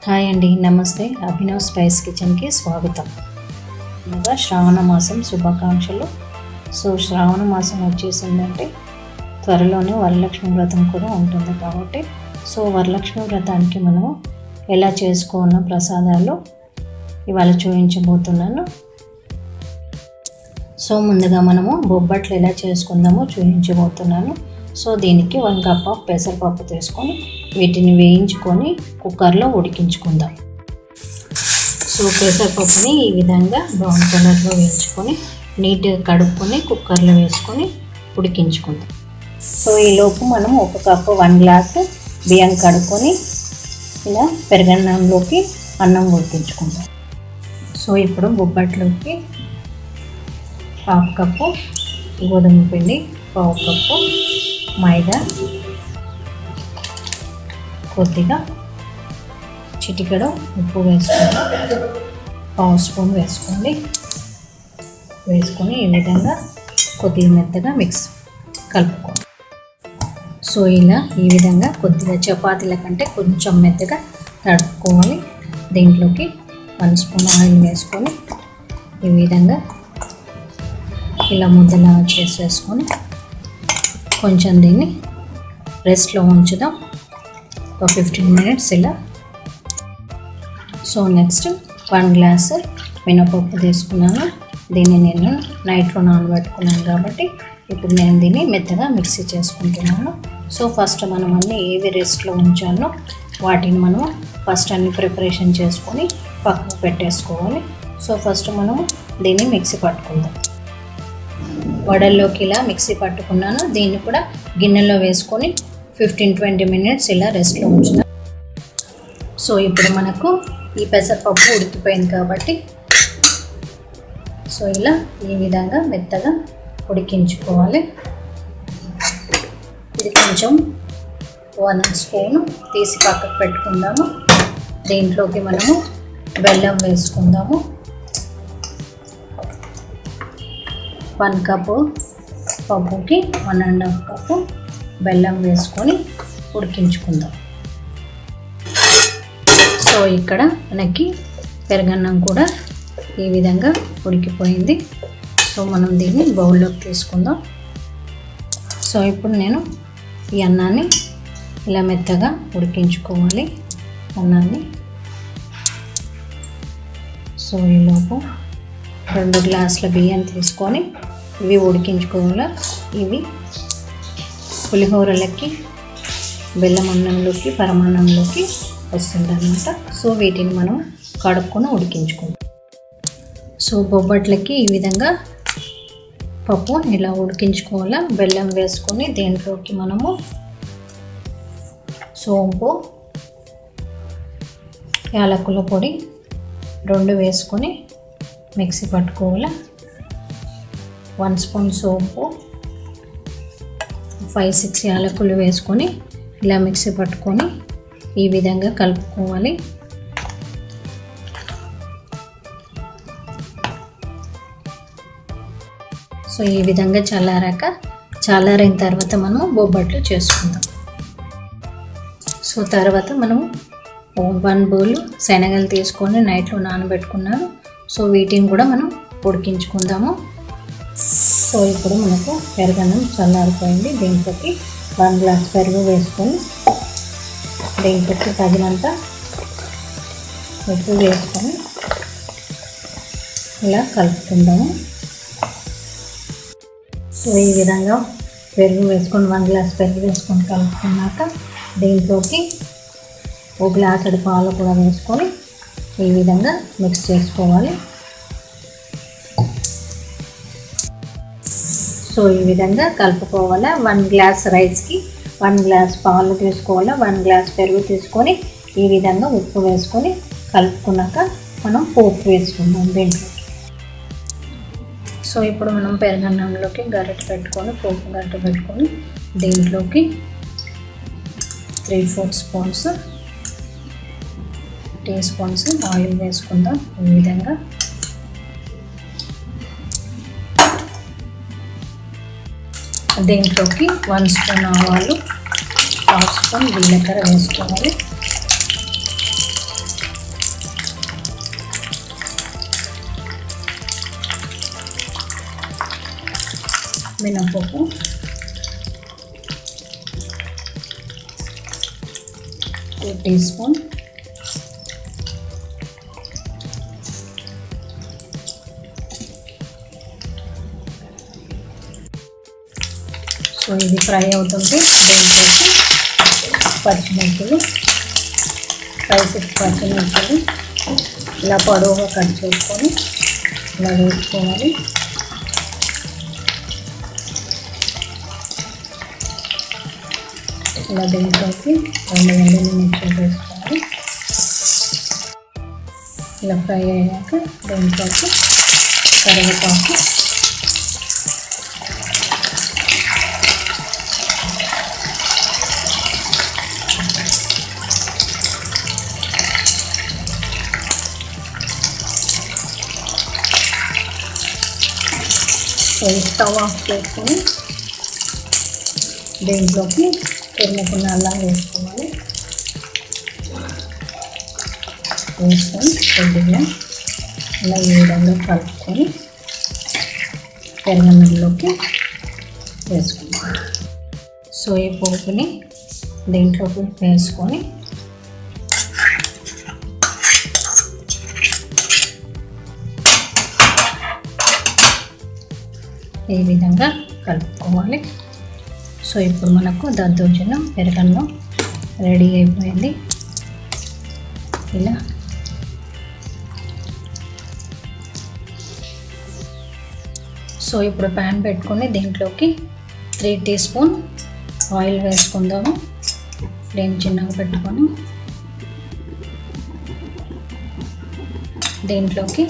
Hi అండి, నమస్తే. Abhinav spice కిచెన్కి స్వాగతం. అనగా శ్రావణ మాసం శుభాకాంక్షలు. శ్రావణ మాసం వచ్చేసిందంటే త్వరలోనే వరలక్ష్మి వ్రతం కూడా ఉంటుంది కాబట్టి వరలక్ష్మి వ్రతానికి మనము ఎలా చేసుకోవాలన్న ప్రసాదాలు ఇవాళ చూపించబోతున్నాను. ముందుగా మనము బొబ్బట్లు ఎలా చేసుకుందామో చూపించబోతున్నాను. దీనికి 1 కప్ ఆఫ్ పెసరపప్పు తీసుకొని వీటిని వేయించుకొని కుక్కర్లో ఉడికించుకుందాం. పెసరపప్పుని ఈ విధంగా బ్రౌన్ కలర్లో వేయించుకొని నీట్గా కడుక్కొని కుక్కర్లో వేసుకొని ఉడికించుకుందాం. ఈలోపు మనం 1 కప్పు 1 గ్లాసు బియ్యం కడుక్కొని ఇలా పెరుగన్నంలోకి అన్నం ఉడికించుకుందాం. ఇప్పుడు బొబ్బట్లోకి 1/2 కప్పు గోధుమ పిండి, 1/2 కప్పు మైదా, కొద్దిగా చిటికెడు ఉప్పు వేసుకోండి, 1/2 స్పూన్ వేసుకొని ఈ విధంగా కొద్దిగా మెత్తగా మిక్స్ కలుపుకోండి. ఇలా ఈ విధంగా కొద్దిగా చపాతీల కంటే కొంచెం మెత్తగా తడుపుకోవాలి. దీంట్లోకి 1 స్పూన్ ఆయిల్ వేసుకొని ఈ విధంగా ఇలా ముద్దలా చేసేసుకొని కొంచెం దీన్ని రెస్ట్లో ఉంచుదాం ఒక 15 మినిట్స్ ఇలా. నెక్స్ట్ 1 గ్లాసు మినపప్పు తీసుకున్నాను. దీన్ని నేను నైట్లో నానబెట్టుకున్నాను కాబట్టి ఇప్పుడు నేను దీన్ని మెత్తగా మిక్సీ చేసుకుంటున్నాను. ఫస్ట్ మనం అన్నీ ఏవి రెస్ట్లో ఉంచాలో వాటిని మనం ఫస్ట్ అన్ని ప్రిపరేషన్ చేసుకొని పక్కకు పెట్టేసుకోవాలి. ఫస్ట్ మనము దీన్ని మిక్సీ పట్టుకుందాం. వడల్లోకి ఇలా మిక్సీ పట్టుకున్నాను. దీన్ని కూడా గిన్నెలో వేసుకొని 15-20 మినిట్స్ ఇలా రెస్ట్లో ఉంచుదాం. ఇప్పుడు మనకు ఈ పెసరపప్పు ఉడికిపోయింది కాబట్టి ఇలా ఈ విధంగా మెత్తగా ఉడికించుకోవాలి. ఇది కొంచెం 1 స్పూను తీసి పక్కకు పెట్టుకుందాము. దీంట్లోకి మనము బెల్లం వేసుకుందాము. 1 కప్పు పప్పుకి 1.5 కప్పు బెల్లం వేసుకొని ఉడికించుకుందాం. ఇక్కడ మనకి పెరుగన్నం కూడా ఈ విధంగా ఉడికిపోయింది. మనం దీన్ని బౌల్లోకి తీసుకుందాం. ఇప్పుడు నేను ఈ అన్నాన్ని ఇలా మెత్తగా ఉడికించుకోవాలి. అన్నాన్ని ఈలోపు 2 గ్లాసుల బియ్యం తీసుకొని ఇవి ఉడికించుకోవాలి. ఇవి పులిహోరలకి, బెల్లం అన్నంలోకి, పరమాన్నంలోకి వస్తుంది అన్నమాట. వీటిని మనం కడుక్కొని ఉడికించుకుంటాం. బొబ్బట్లకి ఈ విధంగా పప్పు ఇలా ఉడికించుకోవాలి. బెల్లం వేసుకొని దీంట్లోకి మనము సోంపు, యాలకుల పొడి 2 వేసుకొని మిక్సీ పట్టుకోవాలి. 1 స్పూన్ సోంపు, 5-6 యాలకులు వేసుకొని ఇలా మిక్సీ పట్టుకొని ఈ విధంగా కలుపుకోవాలి. ఈ విధంగా చల్లారిన తర్వాత మనము బొబ్బట్లు చేసుకుందాం. తర్వాత మనము 1 బౌల్ శనగలు తీసుకొని నైట్లో నానబెట్టుకున్నాను. వీటిని కూడా మనం ఉడికించుకుందాము. ఇప్పుడు మనకు పెరుగన్నం చల్లారిపోయింది. దీంట్లోకి 1 గ్లాస్ పెరుగు వేసుకొని దీంట్లోకి తగినంత ఉప్పు వేసుకొని ఇలా కలుపుకుందాము. ఈ విధంగా పెరుగు వేసుకొని 1 గ్లాస్ పెరుగు వేసుకొని కలుపుకున్నాక దీంట్లోకి 1 గ్లాసుడు పాలు కూడా వేసుకొని ఈ విధంగా మిక్స్ చేసుకోవాలి. ఈ విధంగా కలుపుకోవాలి. 1 గ్లాస్ రైస్కి 1 గ్లాస్ పాలు తీసుకోవాలి. 1 గ్లాస్ పెరుగు తీసుకొని ఈ విధంగా ఉప్పు వేసుకొని కలుపుకున్నాక మనం పోపు వేసుకుందాం దీంట్లో. ఇప్పుడు మనం పెరుగన్నంలోకి గరిటె పెట్టుకొని పోపు గరిటె పెట్టుకొని దీంట్లోకి 3-4 టీ స్పూన్స్ ఆయిల్ వేసుకుందాం. ఈ విధంగా దీంట్లోకి 1 స్పూన్ ఆవాలు, 1/2 స్పూన్ జీలకర్ర వేసుకోవాలి. మినపప్పు, టూ టీ స్పూన్, సో ఇది ఫ్రై అవుతుంటే దీంట్లోకి పచ్చిమిర్చులు 5-6 పచ్చిమిర్చులు ఇలా పొడవుగా కట్ చేసుకొని ఇలా వేసుకోవాలి. ఇలా దీంట్లోకి 2 ఎండుమిర్చి వేసుకోవాలి. ఇలా ఫ్రై అయ్యాక దీంట్లోకి కరివేపాకు, స్టవ్ ఆఫ్ చేసుకొని దీంట్లోకి తురుముకున్న అల్లం వేసుకోవాలి. వేసుకొని కొద్దిగా ఇలా ఈ విధంగా కలుపుకొని పెరుగన్నంలోకి వేసుకోవాలి. సో ఈ పోపుని దీంట్లోకి వేసుకొని ఈ విధంగా కలుపుకోవాలి. సో ఇప్పుడు మనకు దద్దోజనం పెరుగన్నం రెడీ అయిపోయింది. ఇలా సో ఇప్పుడు ప్యాన్ పెట్టుకొని దీంట్లోకి 3 టీ స్పూన్ ఆయిల్ వేసుకుందాము. ఫ్లేమ్ చిన్నగా పెట్టుకొని దీంట్లోకి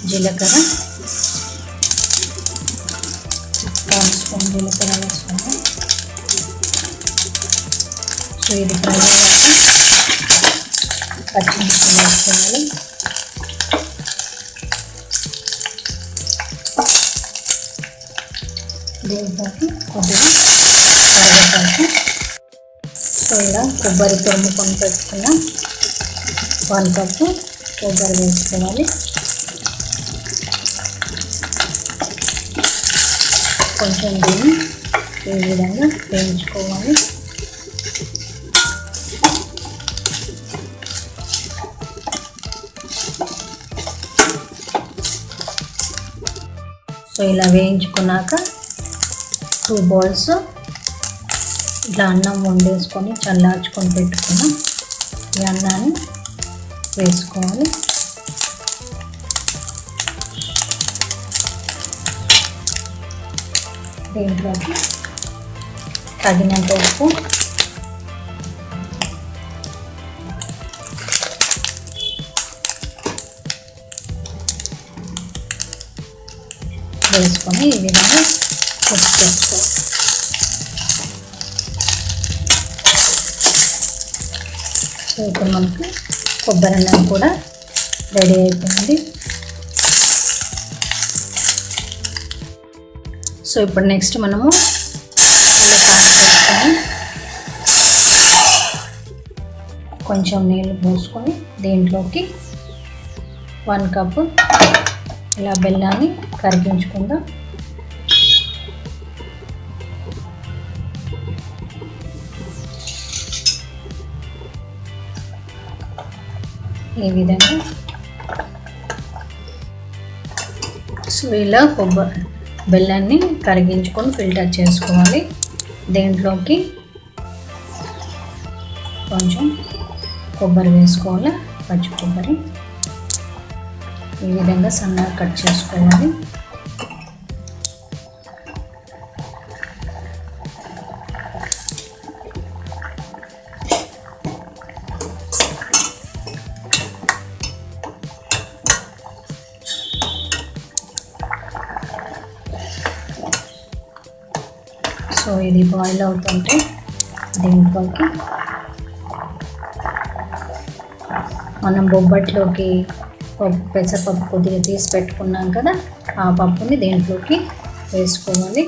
జీలకర్ర 1 స్పూన్ జీలకర్ర వేసుకుందాం. సో ఇది ఫ్రై అయ్యాక పచ్చిమిర్చి వేసుకోవాలి. దీంట్లోకి కొద్దిగా కరివేపాకు, సో ఇలా కొబ్బరి తురుముకొని పెట్టుకున్న 1 కప్పు కొబ్బరి వేసుకోవాలి. కొంచెం దీన్ని ఈ విధంగా వేయించుకోవాలి. సో ఇలా వేయించుకున్నాక 2 బౌల్స్ ఇట్లా అన్నం వండేసుకొని చల్లార్చుకొని పెట్టుకున్న ఈ అన్నాన్ని వేసుకోవాలి. దీంట్లోకి తగినంత ఉప్పు, వేసుకొని ఈ విధంగా మిక్స్ చేసుకోవాలి. సో ఇప్పుడు మనకు కొబ్బరి అన్నం కూడా రెడీ అయిపోయింది. సో ఇప్పుడు నెక్స్ట్ మనము పెట్టుకొని కొంచెం నీళ్ళు పోసుకొని దీంట్లోకి 1 కప్పు ఇలా బెల్లాన్ని కరిగించుకుందాం. ఈ విధంగా సో ఇలా బెల్లాన్ని కరిగించుకొని ఫిల్టర్ చేసుకోవాలి. దీంట్లోకి కొంచెం కొబ్బరి వేసుకోవాలి, పచ్చి కొబ్బరి ఈ విధంగా సన్నగా కట్ చేసుకోవాలి. సో ఇది బాయిల్ అవుతుంటే దీంట్లోకి మనం బొబ్బట్లోకి పెసరపప్పు కొద్దిగా తీసి పెట్టుకున్నాం కదా, ఆ పప్పుని దీంట్లోకి వేసుకోవాలి.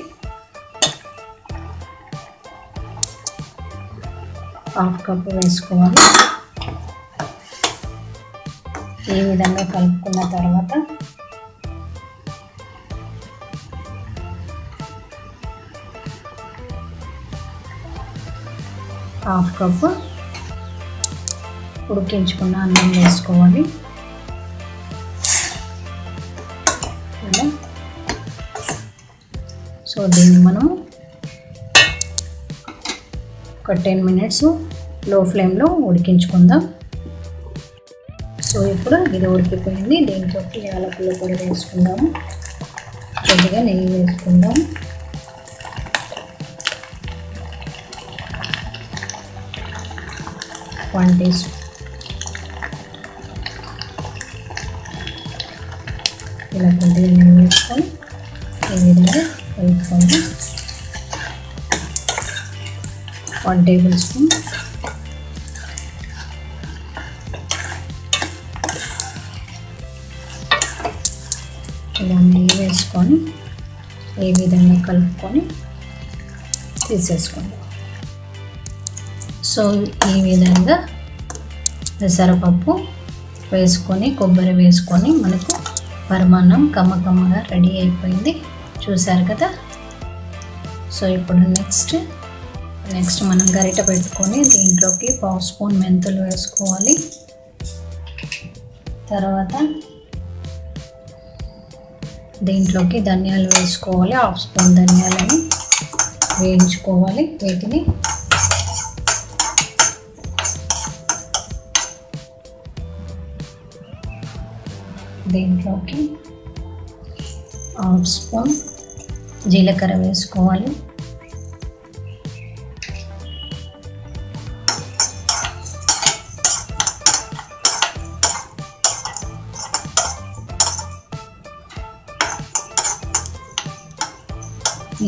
1/2 కప్పు వేసుకోవాలి. ఈ విధంగా కలుపుకున్న తర్వాత హాఫ్ కప్పు ఉడికించుకున్న అన్నం వేసుకోవాలి. సో దీన్ని మనం ఒక 10 మినిట్స్ లో ఫ్లేమ్లో ఉడికించుకుందాం. సో ఇప్పుడు ఇది ఉడికిపోయింది. దీంట్లోకి యాలకుల పొడి వేసుకుందాము. కొద్దిగా నెయ్యి వేసుకుందాం. వన్ టీ స్పూన్ ఇలా కొద్దిగా నెయ్యి వేసుకొని ఈ విధంగా కలుపుకోండి. 1 టేబుల్ స్పూన్ ఇలా నెయ్యి వేసుకొని ఈ విధంగా కలుపుకొని తీసేసుకోండి. సో ఈ విధంగా పెసరపప్పు వేసుకొని కొబ్బరి వేసుకొని మనకు పరమాన్నం కమ్మకమ్మగా రెడీ అయిపోయింది. చూసారు కదా. సో ఇప్పుడు నెక్స్ట్ మనం గరిట పెట్టుకొని దీంట్లోకి 1/2 స్పూన్ మెంతులు వేసుకోవాలి. తర్వాత దీంట్లోకి ధనియాలు వేసుకోవాలి. 1/2 స్పూన్ ధనియాలని వేయించుకోవాలి. వీటిని దీంట్లోకి 1/2 స్పూన్ జీలకర్ర వేసుకోవాలి.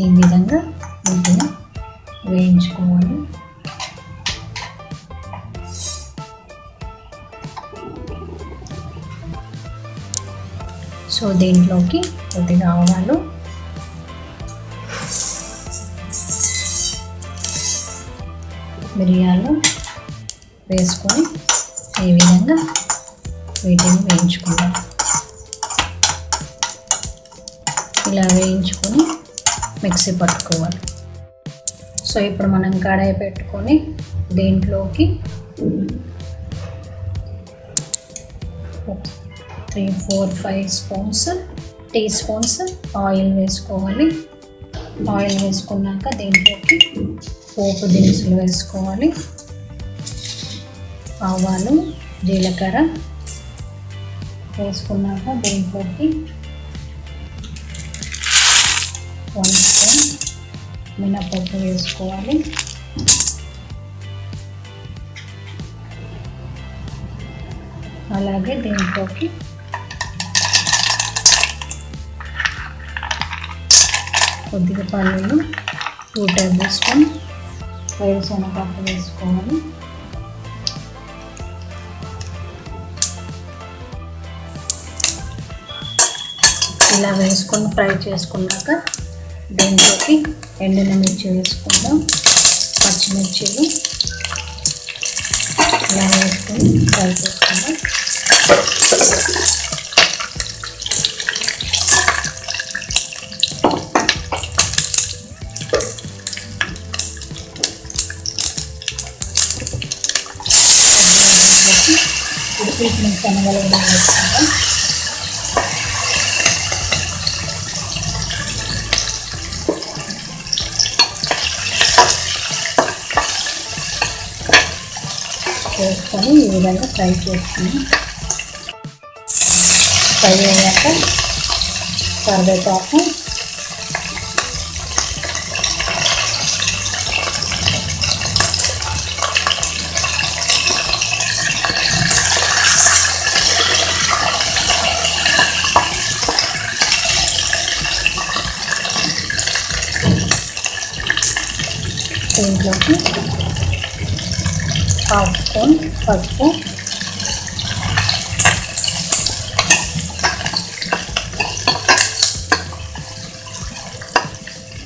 ఈ విధంగా వీటిని వేయించుకోవాలి. సో దీంట్లోకి కొద్దిగా ఆవాలు, మిరియాలు వేసుకొని ఈ విధంగా వీటిని వేయించుకుందాం. ఇలా వేయించుకొని మిక్సీ పట్టుకోవాలి. సో ఇప్పుడు మనం కడాయి పెట్టుకొని దీంట్లోకి 3, 4, 5 టీ స్పూన్స్ ఆయిల్ వేసుకోవాలి. ఆయిల్ వేసుకున్నాక దీంట్లోకి పోపు దినుసులు వేసుకోవాలి. ఆవాలు, జీలకర్ర వేసుకున్నాక దీంట్లోకి 1 స్పూన్ మినపప్పు వేసుకోవాలి. అలాగే దీంట్లోకి కొద్దిగా పల్లీలు, 2 టేబుల్ స్పూన్ వేరుశనగపప్పు వేసుకోవాలి. ఇలా వేసుకొని ఫ్రై చేసుకున్నాక దీంట్లోకి ఎండిన మిర్చి వేసుకుందాం. పచ్చిమిర్చిలు ఇలా వేసుకొని ఫ్రై చేసుకుందాం. ఉడికిన శనగలు కూడా వేసుకుందాం. వేసుకొని ఈ విధంగా ఫ్రై చేసుకుని ఫ్రై అయ్యాక కరివేపాకు, దీంట్లోకి 1/2 స్పూన్ పసుపు,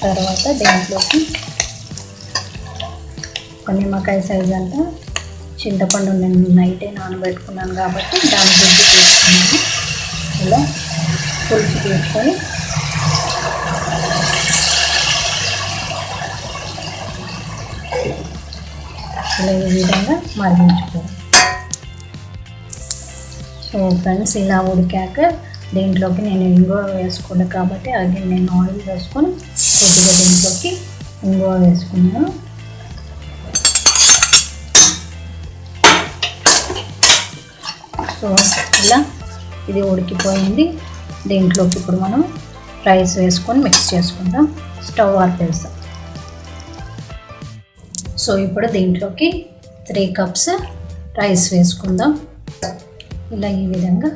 తర్వాత దీంట్లోకి ఒక నిమ్మకాయ సైజ్ అంతా చింతపండు నేను నైటే నానబెట్టుకున్నాను కాబట్టి దాని గుజ్జు తీసుకున్నాను. ఇలా పులుసు తీసుకొని ఇలా ఈ విధంగా మరిగించుకోవాలి. సో ఫ్రెండ్స్, ఇలా ఉడికాక దీంట్లోకి నేను ఇంగువ వేసుకోలేదు కాబట్టి అది నేను ఆయిల్ వేసుకొని కొద్దిగా దీంట్లోకి ఇంగువ వేసుకున్నాను. సో ఇలా ఇది ఉడికిపోయింది. దీంట్లోకి ఇప్పుడు మనం రైస్ వేసుకొని మిక్స్ చేసుకుందాం. స్టవ్ ఆర్పేస్తాం. సో ఇప్పుడు దీంట్లోకి 3 కప్స్ రైస్ వేసుకుందాం. ఇలా ఈ విధంగా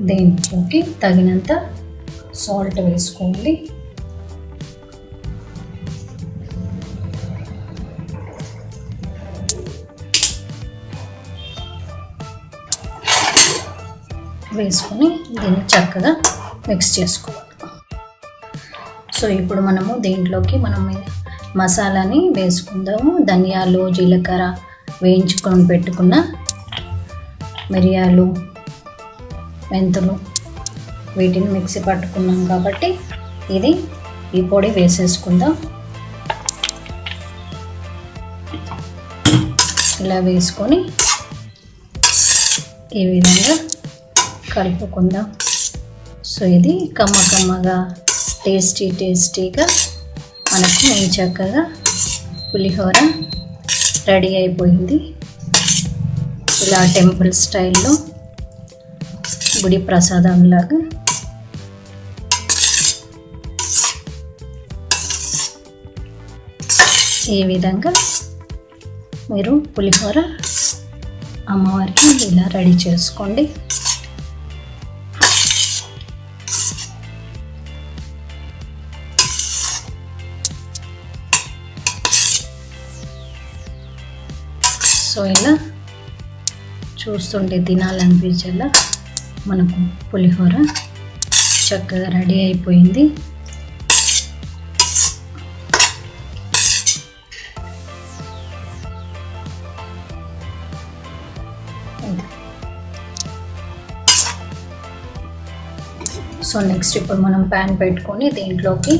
దీంట్లోకి తగినంత సాల్ట్ వేసుకోవాలి. వేసుకొని దీన్ని చక్కగా మిక్స్ చేసుకోవాలి. సో ఇప్పుడు మనము దీంట్లోకి మసాలాని వేసుకుందాము. ధనియాలు, జీలకర్ర, వేయించుకొని పెట్టుకున్న మిరియాలు, మెంతులు, వీటిని మిక్సీ పట్టుకున్నాం కాబట్టి ఈ పొడి వేసేసుకుందాం. ఇలా వేసుకొని ఈ విధంగా కలుపుకుందాం. సో ఇది కమ్మగా టేస్టీగా మనకు చక్కగా పులిహోర రెడీ అయిపోయింది. ఇలా టెంపుల్ స్టైల్లో గుడి ప్రసాదంలాగా ఈ విధంగా మీరు పులిహోర అమ్మవారికి ఇలా రెడీ చేసుకోండి. సో ఇలా చూస్తుంటే తినాలనిపించేలా మనకు పులిహోర చక్కగా రెడీ అయిపోయింది. సో నెక్స్ట్ ఇప్పుడు మనం ప్యాన్ పెట్టుకొని దీంట్లోకి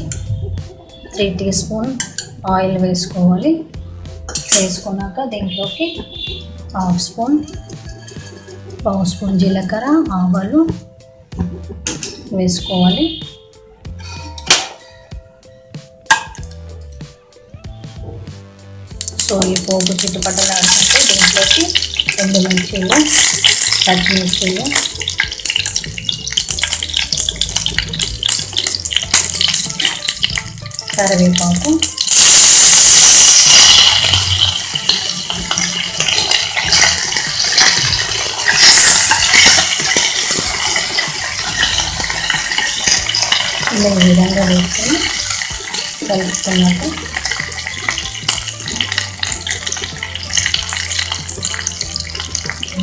3 టీ స్పూన్ ఆయిల్ వేసుకోవాలి. వేసుకున్నాక దీంట్లోకి పావు స్పూన్ జీలకర్ర, ఆవాలు వేసుకోవాలి. సో ఈ పోపు చిట్టుపట్టలాడుతుంటే దీంట్లోకి ఎండుమిర్చీలు, పచ్చిమిర్చీలు, కరివేపాకు, ఇలా ఈ విధంగా వేసుకొని కలుపుకున్నాక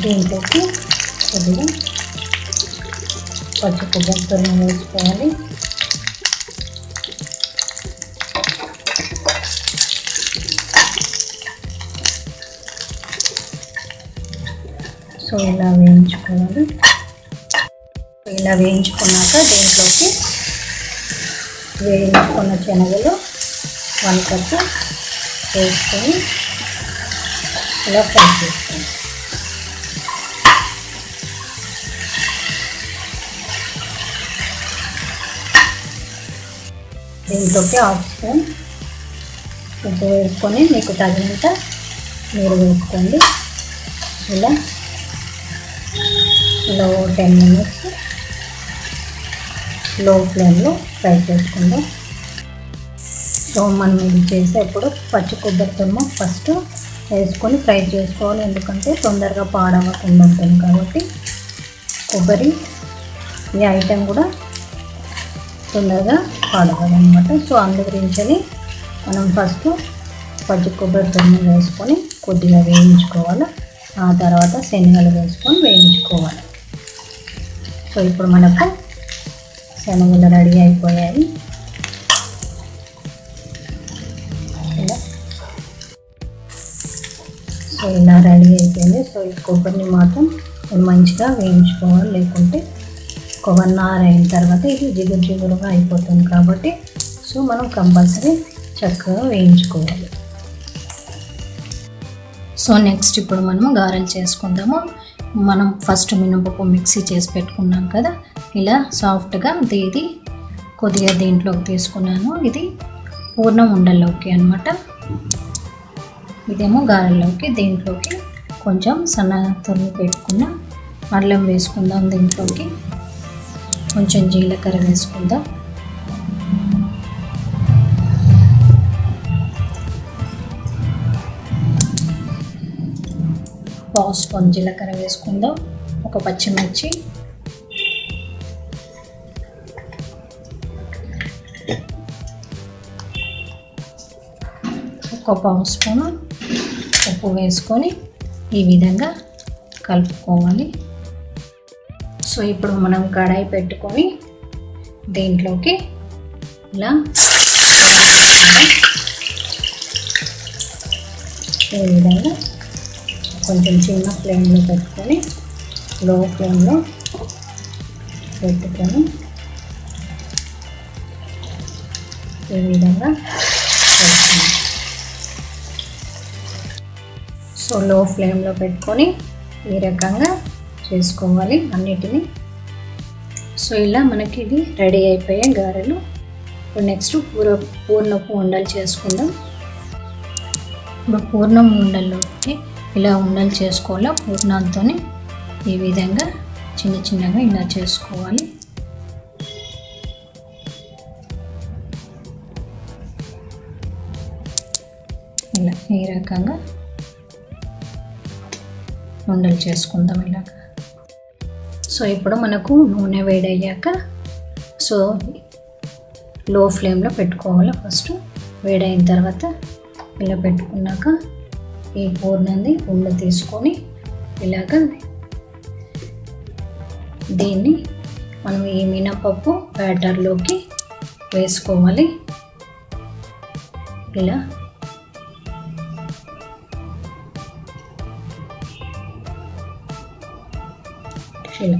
దీంట్లోకి కొద్దిగా పచ్చి కొబ్బరి తురుము వేసుకోవాలి. సో ఇలా వేయించుకోవాలి. ఇలా వేయించుకున్నాక దీంట్లోకి వేయించుకున్న శనగలు 1 కప్ వేసుకొని ఇలా ఫ్రై చేసుకోండి. దీంట్లోకి 1/2 స్పూన్ ఉప్పు వేసుకొని మీకు తగినంత నీరు వేసుకోండి. ఇలా 10 మినిట్స్ లో ఫ్లేమ్లో ఫ్రై చేసుకుందాం. సో మనం ఇది చేసేప్పుడు పచ్చి కొబ్బరి తురుము ఫస్ట్ వేసుకొని ఫ్రై చేసుకోవాలి. ఎందుకంటే తొందరగా పాడవకుండా ఉంటుంది కాబట్టి కొబ్బరి ఈ ఐటెం కూడా తొందరగా పాడవదనమాట. సో అందు గురించి మనం ఫస్ట్ పచ్చి కొబ్బరి తురుము వేసుకొని కొద్దిగా వేయించుకోవాలి. ఆ తర్వాత శనగలు వేసుకొని వేయించుకోవాలి. సో ఇప్పుడు మనకు శనగలు రెడీ అయిపోయాయి. సో ఇలా రెడీ అయిపోయింది. సో ఈ కొబ్బరిని మాత్రం మంచిగా వేయించుకోవాలి, లేకుంటే ఒక 1 అవర్ అయిన తర్వాత ఇది జిగురు జిగురుగా అయిపోతుంది కాబట్టి సో మనం కంపల్సరీ చక్కగా వేయించుకోవాలి. సో నెక్స్ట్ ఇప్పుడు మనము గారెలు చేసుకుందాము. మనం ఫస్ట్ మినపప్పు మిక్సీ చేసి పెట్టుకున్నాం కదా, ఇలా సాఫ్ట్గా ఇది కొద్దిగా దీంట్లోకి తీసుకున్నాను. ఇది పూర్ణం ఉండల్లోకి అన్నమాట, ఇదేమో గారెల్లోకి. దీంట్లోకి కొంచెం సన్నగా తురిమి పెట్టుకున్న అల్లం వేసుకుందాం, దీంట్లోకి కొంచెం జీలకర్ర వేసుకుందాం, పావు స్పూన్ జీలకర్ర వేసుకుందాం, ఒక పచ్చిమిర్చి, ఒక పావు స్పూన్ ఉప్పు వేసుకొని ఈ విధంగా కలుపుకోవాలి. సో ఇప్పుడు మనం కడాయి పెట్టుకొని దీంట్లోకి ఇలా ఈ విధంగా కొంచెం చిన్న ఫ్లేమ్లో పెట్టుకొని లో ఫ్లేమ్లో పెట్టుకొని ఈ విధంగా పెట్టుకోండి. సో లో ఫ్లేమ్లో పెట్టుకొని ఈ రకంగా చేసుకోవాలి అన్నిటినీ. సో ఇలా మనకి ఇది రెడీ అయిపోయాయి గారెలు. ఇప్పుడు నెక్స్ట్ పూర్ణపు ఉండలు చేసుకుందాం. ఇప్పుడు పూర్ణం ఉండల్లోకి ఇలా ఉండలు చేసుకోవాలి. పూర్ణంతో ఈ విధంగా చిన్న చిన్నగా ఇలా చేసుకోవాలి. ఇలా ఈ రకంగా ఉండలు చేసుకుందాం ఇలాగా. సో ఇప్పుడు మనకు నూనె వేడయ్యాక సో లో ఫ్లేమ్లో పెట్టుకోవాలి. ఫస్ట్ వేడైన తర్వాత ఇలా పెట్టుకున్నాక ఈ పూర్ణాన్ని ఉండ తీసుకొని ఇలాగ దీన్ని మనం ఈ మినపప్పు బ్యాటర్లోకి వేసుకోవాలి. ఇలా ఇలా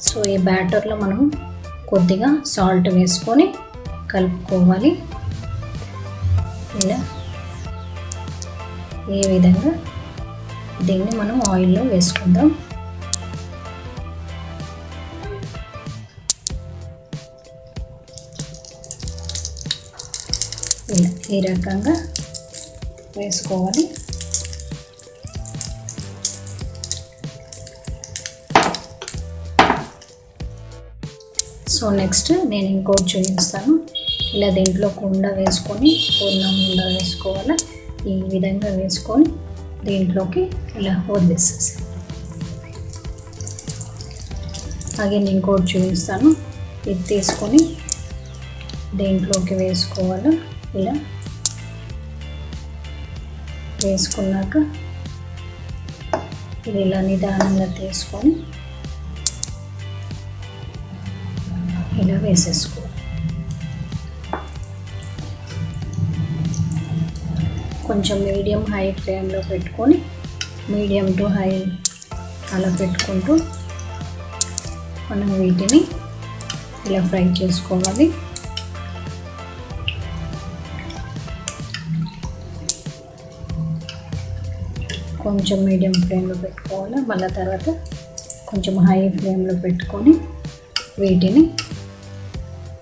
సో ఈ బ్యాటర్లో మనం కొద్దిగా సాల్ట్ వేసుకొని కలుపుకోవాలి. ఇలా ఈ విధంగా దీన్ని మనం ఆయిల్లో వేసుకుందాం. ఇలా ఈ రకంగా వేసుకోవాలి. సో నెక్స్ట్ నేను ఇంకోటి చూపిస్తాను. ఇలా దీంట్లో కుండ వేసుకొని పూర్ణం ఉండ వేసుకోవాలి. ఈ విధంగా వేసుకొని దీంట్లోకి ఇలా వదిలేసేసి అలాగే నేను ఇంకోటి చూపిస్తాను. ఇది తీసుకొని దీంట్లోకి వేసుకోవాలి. ఇలా వేసుకున్నాక ఇది ఇలా నిదానంగా తీసుకొని ఇలా వేసేసుకోవాలి. కొంచెం మీడియం హై ఫ్లేమ్లో పెట్టుకొని మీడియం టు హై అలా పెట్టుకుంటూ మనం వీటిని ఇలా ఫ్రై చేసుకోవాలి. కొంచెం మీడియం ఫ్లేమ్లో పెట్టుకోవాలి. మళ్ళీ తర్వాత కొంచెం హై ఫ్లేమ్లో పెట్టుకొని వీటిని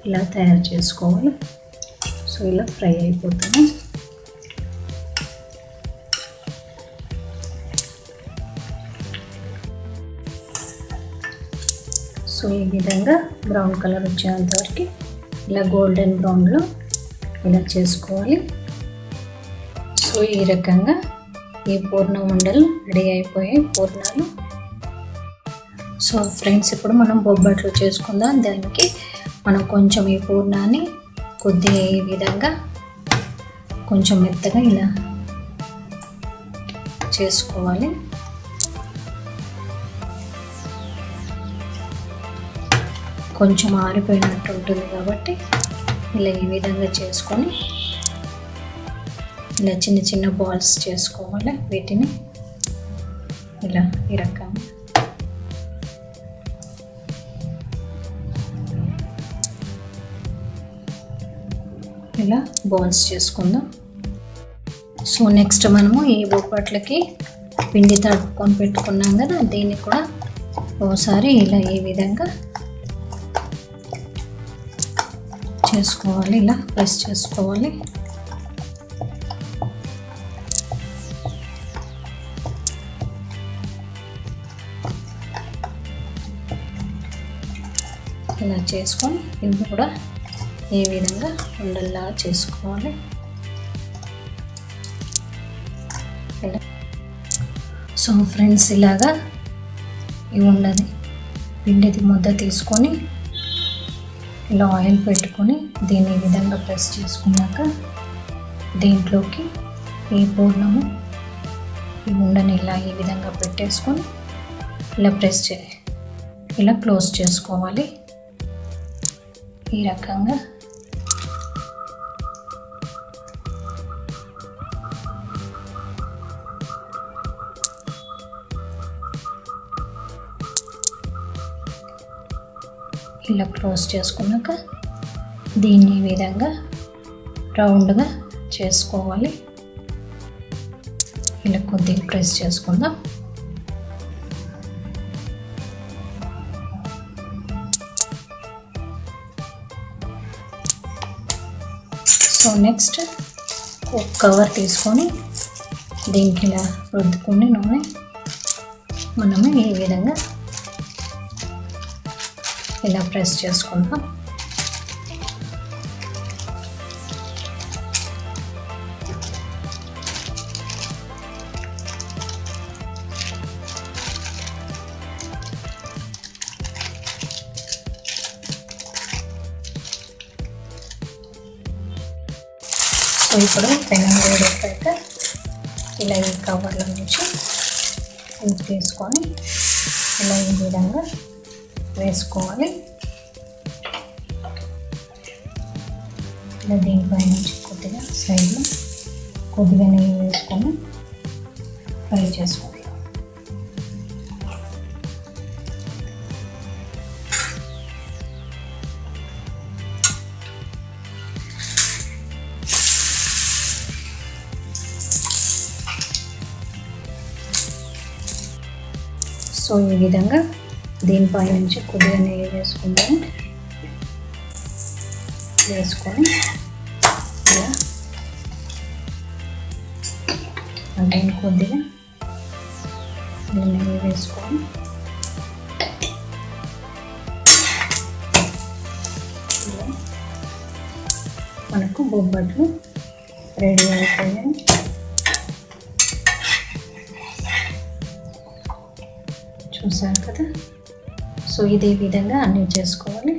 ఇలా తయారు చేసుకోవాలి. సో ఇలా ఫ్రై అయిపోతుంది. సో ఈ విధంగా బ్రౌన్ కలర్ వచ్చేంత వరకు ఇలా గోల్డెన్ బ్రౌన్లో ఇలా చేసుకోవాలి. సో ఈ రకంగా ఈ పూర్ణం ఉండలు రెడీ అయిపోయాయి పూర్ణాలు. సో ఫ్రెండ్స్ ఇప్పుడు మనం బొబ్బట్లు చేసుకుందాం. దానికి మనం కొంచెం ఈ పూర్ణాన్ని కొద్దిగా ఈ విధంగా కొంచెం మెత్తగా ఇలా చేసుకోవాలి. కొంచెం ఆరిపోయినట్టు ఉంటుంది కాబట్టి ఇలా ఈ విధంగా చేసుకొని ఇలా చిన్న చిన్న బాల్స్ చేసుకోవాలి. వీటిని ఇలా ఈ రకంగా ఇలా బాల్స్ చేసుకుందాం. సో నెక్స్ట్ మనము ఈ బొబ్బట్లకి పిండి తడుపుకొని పెట్టుకున్నాం కదా, దీన్ని కూడా ఒకసారి ఇలా ఈ విధంగా చేసుకోవాలి. ఇలా ప్రెస్ చేసుకోవాలి. ఇలా చేసుకొని ఇవి కూడా ఈ విధంగా ఉండల్లా చేసుకోవాలి. ఇలా సో ఫ్రెండ్స్, ఇలాగా ఇవి ఉండదు పిండిది ముద్ద తీసుకొని ఇలా ఆయిల్ పెట్టుకొని దీన్ని ఈ విధంగా ప్రెస్ చేసుకున్నాక దీంట్లోకి ఈ పూర్ణము ఈ ఉండని ఇలా ఈ విధంగా పెట్టేసుకొని ఇలా ఇలా క్లోజ్ చేసుకోవాలి. ఈ రకంగా ఇలా క్లోజ్ చేసుకున్నాక దీన్ని ఈ విధంగా రౌండ్గా చేసుకోవాలి. ఇలా కొద్దిగా ప్రెస్ చేసుకుందాం. సో నెక్స్ట్ ఒక కవర్ తీసుకొని దీనికి ఇలా రుద్దుకొని నూనె మనము ఈ విధంగా ఇలా ప్రెస్ చేసుకుందాం. సో ఇప్పుడు పెనం వేడెక్కాక ఇలా ఈ కవర్ల నుంచి తీసుకొని ఇలా ఈ విధంగా వేసుకోవాలి. ఇలా దీనిపై నుంచి కొద్దిగా సైడ్లో కొద్దిగా నెయ్యి వేసుకొని ఫ్రై చేసుకోవాలి. సో ఈ విధంగా దీనిపై నుంచి కొద్దిగా నెయ్యి వేసుకుంటాము. వేసుకొని ఇలా అంటే కొద్దిగా నెయ్యి వేసుకొని ఇలా మనకు బొబ్బట్లు రెడీ అయిపోయాయి. చూసారు కదా. సో ఇదే విధంగా అన్నీ చేసుకోవాలి.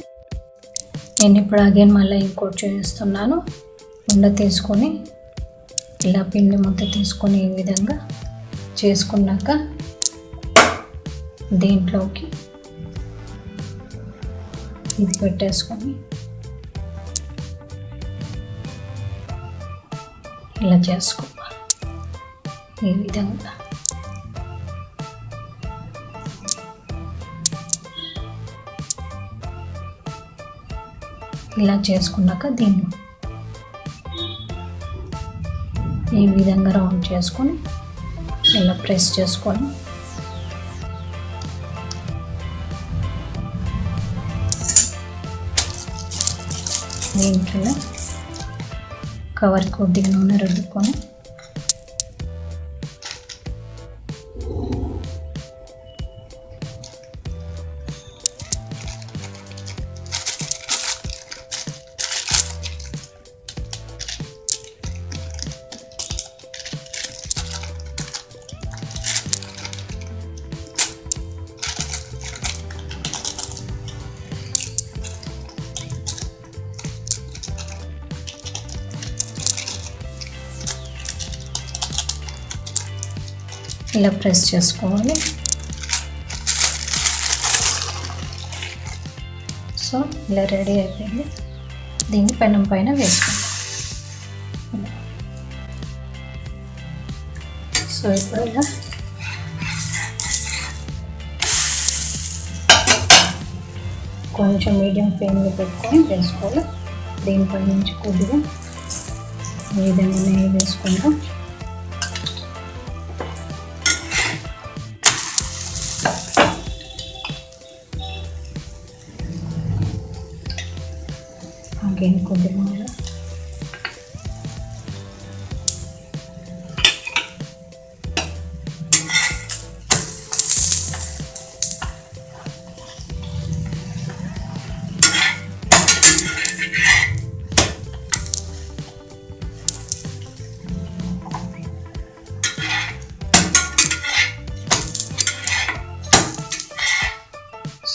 నేను ఇప్పుడు అగైన్ మళ్ళీ ఇంకోటి చేస్తున్నాను. ఉండ తీసుకొని ఇలా పిండి ముద్ద తీసుకొని ఈ విధంగా చేసుకున్నాక దీంట్లోకి ఇది పెట్టేసుకొని ఇలా చేసుకోవాలి. ఈ విధంగా ఇలా చేసుకున్నాక దీన్ని ఈ విధంగా రౌండ్ చేసుకొని ఇలా ప్రెస్ చేసుకొని దీంట్లో కవర్ కొద్దిగా నూనె రుద్దుకొని ఇలా ప్రెస్ చేసుకోవాలి. సో ఇలా రెడీ అయిపోయింది. దీన్ని పెనం పైన వేసుకుంటాం. సో ఇప్పుడు ఇలా కొంచెం మీడియం ఫ్లేమ్లో పెట్టుకొని వేసుకోవాలి. దీనిపై నుంచి కొద్దిగా ఈ విధంగా నెయ్యి వేసుకుంటాం. అగైన్ కొద్దిగా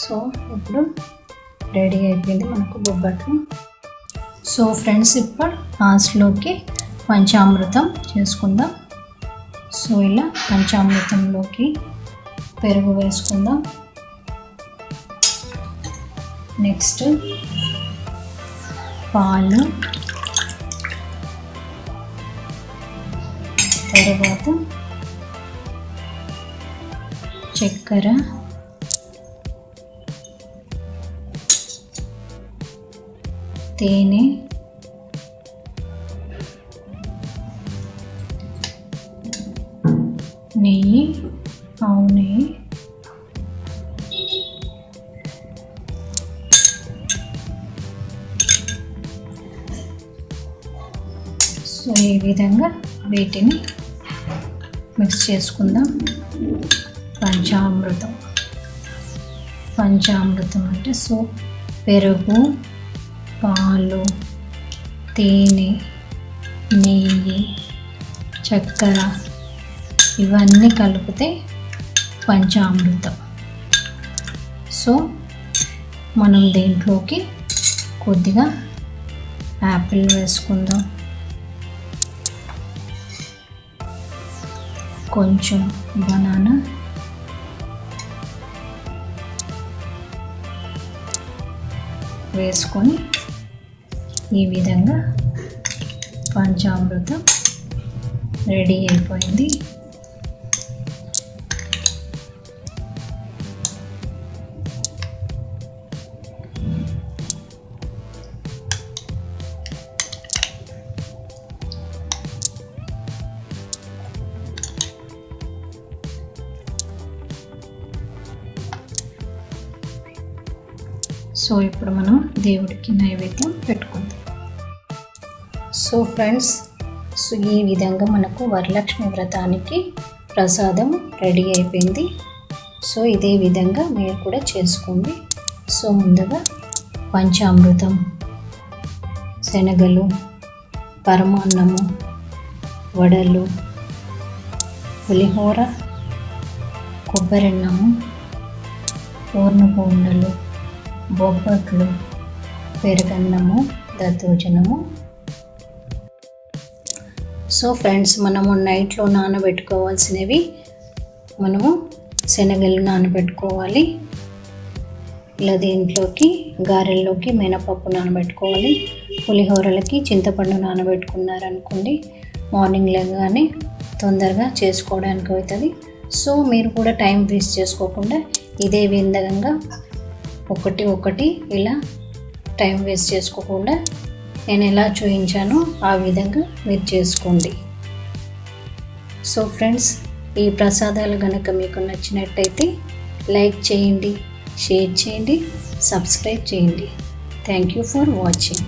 సో ఇప్పుడు రెడీ అయిపోయింది మనకు బొబ్బట్లు. సో ఫ్రెండ్స్, ఇప్పుడు లాస్ట్లోకి పంచామృతం చేసుకుందాం. సో ఇలా పంచామృతంలోకి పెరుగు వేసుకుందాం. నెక్స్ట్ పాలు, తర్వాత చక్కెర, తేనె, నెయ్యి, ఆవు నెయ్యి, సో ఈ విధంగా వీటిని మిక్స్ చేసుకుందాం. పంచామృతం అంటే సో పెరుగు, పాలు, తేనె, నెయ్యి, చక్కెర ఇవన్నీ కలిపితే పంచామృతం. సో మనం దీంట్లోకి కొద్దిగా యాపిల్ వేసుకుందాం, కొంచెం బనానా, వేసుకొని ఈ విధంగా పంచామృతం రెడీ అయిపోయింది. సో ఇప్పుడు మనం దేవుడికి నైవేద్యం పెట్టుకుందాం. సో ఫ్రెండ్స్, సో ఈ విధంగా మనకు వరలక్ష్మి వ్రతానికి ప్రసాదం రెడీ అయిపోయింది. సో ఇదే విధంగా మీరు కూడా చేసుకోండి. సో ముందుగా పంచామృతం, శనగలు, పరమాన్నము, వడలు, పులిహోర, కొబ్బరన్నము, పూర్ణపు ఉండలు, బొబ్బట్లు, పెరుగన్నము, దద్దోజనము. సో ఫ్రెండ్స్, మనము నైట్లో నానబెట్టుకోవాల్సినవి, మనము శనగలు నానబెట్టుకోవాలి. ఇలా దీంట్లోకి గారెల్లోకి మినపప్పు నానబెట్టుకోవాలి. పులిహోరలకి చింతపండు నానబెట్టుకున్నారనుకోండి, మార్నింగ్ లేగానే తొందరగా చేసుకోవడానికి అవుతుంది. సో మీరు కూడా టైం వేస్ట్ చేసుకోకుండా ఇదే విధంగా ఒకటి ఇలా టైం వేస్ట్ చేసుకోకుండా నేను ఎలా చూపించానో ఆ విధంగా మీరు చేసుకోండి. సో ఫ్రెండ్స్, ఈ ప్రసాదాలు కనుక మీకు నచ్చినట్టయితే లైక్ చేయండి, షేర్ చేయండి, సబ్స్క్రైబ్ చేయండి. Thank you for watching.